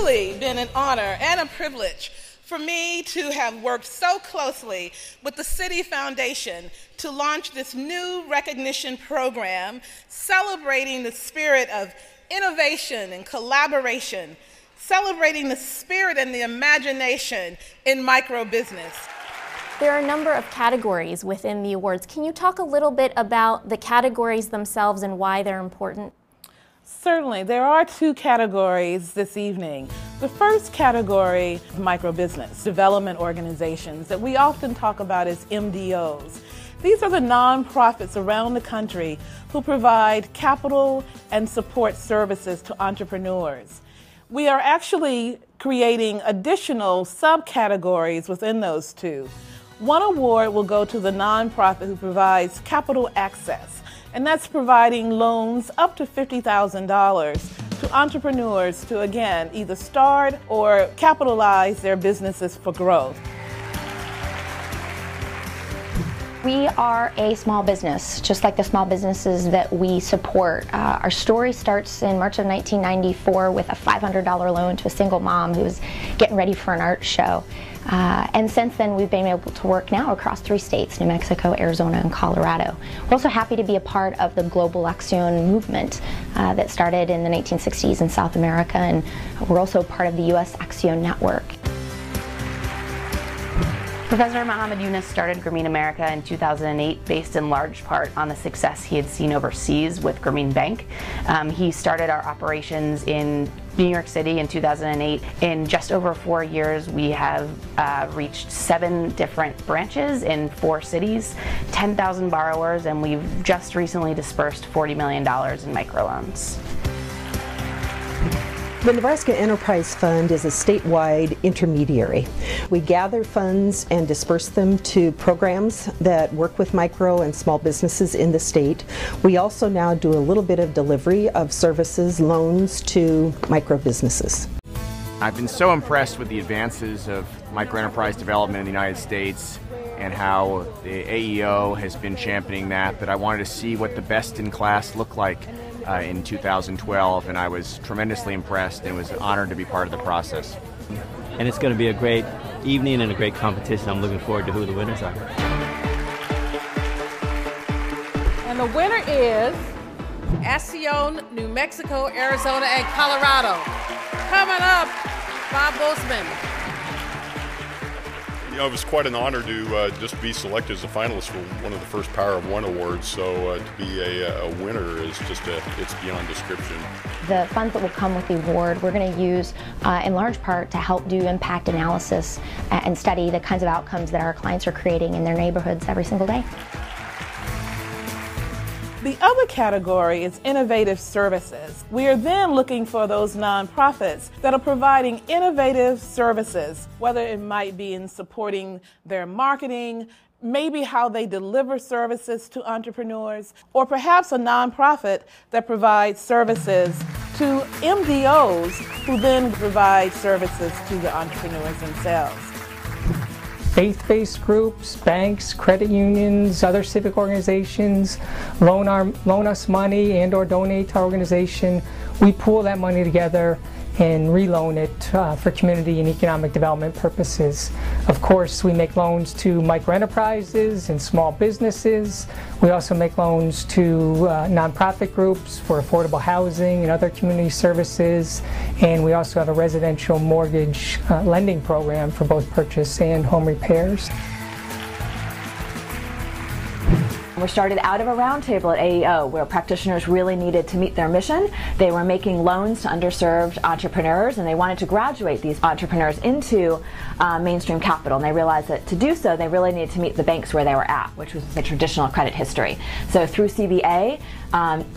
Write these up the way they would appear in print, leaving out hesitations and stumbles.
truly been an honor and a privilege for me to have worked so closely with the Citi Foundation to launch this new recognition program celebrating the spirit of innovation and collaboration, celebrating the spirit and the imagination in microbusiness. There are a number of categories within the awards. Can you talk a little bit about the categories themselves and why they're important? Certainly. There are two categories this evening. The first category, Microbusiness Development Organizations, that we often talk about as MDOs. These are the nonprofits around the country who provide capital and support services to entrepreneurs. We are actually creating additional subcategories within those two. One award will go to the nonprofit who provides capital access, and that's providing loans up to $50,000 to entrepreneurs to, again, either start or capitalize their businesses for growth. We are a small business, just like the small businesses that we support. Our story starts in March of 1994 with a $500 loan to a single mom who was getting ready for an art show. And since then, we've been able to work now across 3 states, New Mexico, Arizona, and Colorado. We're also happy to be a part of the global Acción movement that started in the 1960s in South America, and we're also part of the U.S. Acción network. Professor Mohammed Yunus started Grameen America in 2008 based in large part on the success he had seen overseas with Grameen Bank. He started our operations in New York City in 2008. In just over 4 years, we have reached 7 different branches in 4 cities, 10,000 borrowers, and we've just recently dispersed $40 million in microloans. The Nebraska Enterprise Fund is a statewide intermediary. We gather funds and disperse them to programs that work with micro and small businesses in the state. We also now do a little bit of delivery of services, loans to micro businesses. I've been so impressed with the advances of microenterprise development in the United States and how the AEO has been championing that I wanted to see what the best in class looked like in 2012, and I was tremendously impressed and was honored to be part of the process. And it's going to be a great evening and a great competition. I'm looking forward to who the winners are. And the winner is Acción, New Mexico, Arizona, and Colorado. Coming up, Bob Bozeman. You know, it was quite an honor to just be selected as a finalist for one of the first Power of One awards. So to be a winner is just it's beyond description. The funds that will come with the award, we're going to use in large part to help do impact analysis and study the kinds of outcomes that our clients are creating in their neighborhoods every single day. The other category is innovative services. We are then looking for those nonprofits that are providing innovative services, whether it might be in supporting their marketing, maybe how they deliver services to entrepreneurs, or perhaps a nonprofit that provides services to MDOs who then provide services to the entrepreneurs themselves. Faith-based groups, banks, credit unions, other civic organizations loan us money and or donate to our organization. We pool that money together and reloan it for community and economic development purposes. Of course, we make loans to microenterprises and small businesses. We also make loans to nonprofit groups for affordable housing and other community services. And we also have a residential mortgage lending program for both purchase and home repairs. We started out of a roundtable at AEO where practitioners really needed to meet their mission. They were making loans to underserved entrepreneurs, and they wanted to graduate these entrepreneurs into mainstream capital. And they realized that to do so, they really needed to meet the banks where they were at, which was the traditional credit history. So through CBA,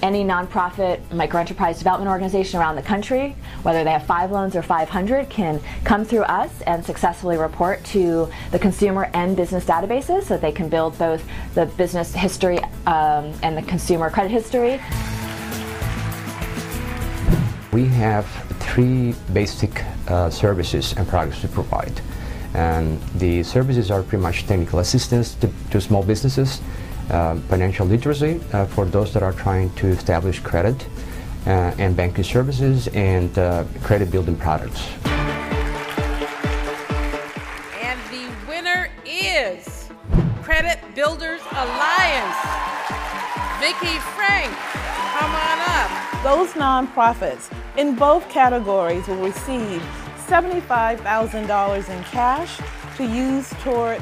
any nonprofit microenterprise development organization around the country, whether they have 5 loans or 500, can come through us and successfully report to the consumer and business databases so that they can build both the business history and the consumer credit history. We have 3 basic services and products to provide. And the services are pretty much technical assistance to small businesses, financial literacy for those that are trying to establish credit, and banking services and credit building products. And the winner is Credit Builders Alliance. Vicki Frank, come on up. Those nonprofits in both categories will receive $75,000 in cash to use toward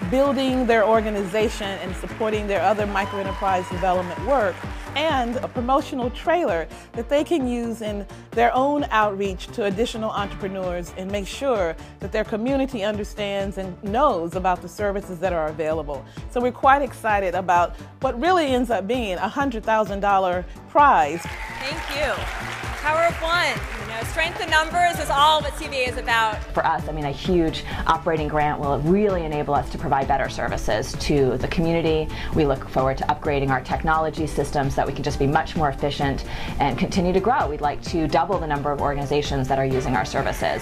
building their organization and supporting their other microenterprise development work, and a promotional trailer that they can use in their own outreach to additional entrepreneurs and make sure that their community understands and knows about the services that are available. So we're quite excited about what really ends up being a $100,000 prize. Thank you. Power of one. You know, strength in numbers is all what CVA is about. For us, I mean, a huge operating grant will really enable us to provide better services to the community. We look forward to upgrading our technology systems so that we can just be much more efficient and continue to grow. We'd like to double the number of organizations that are using our services.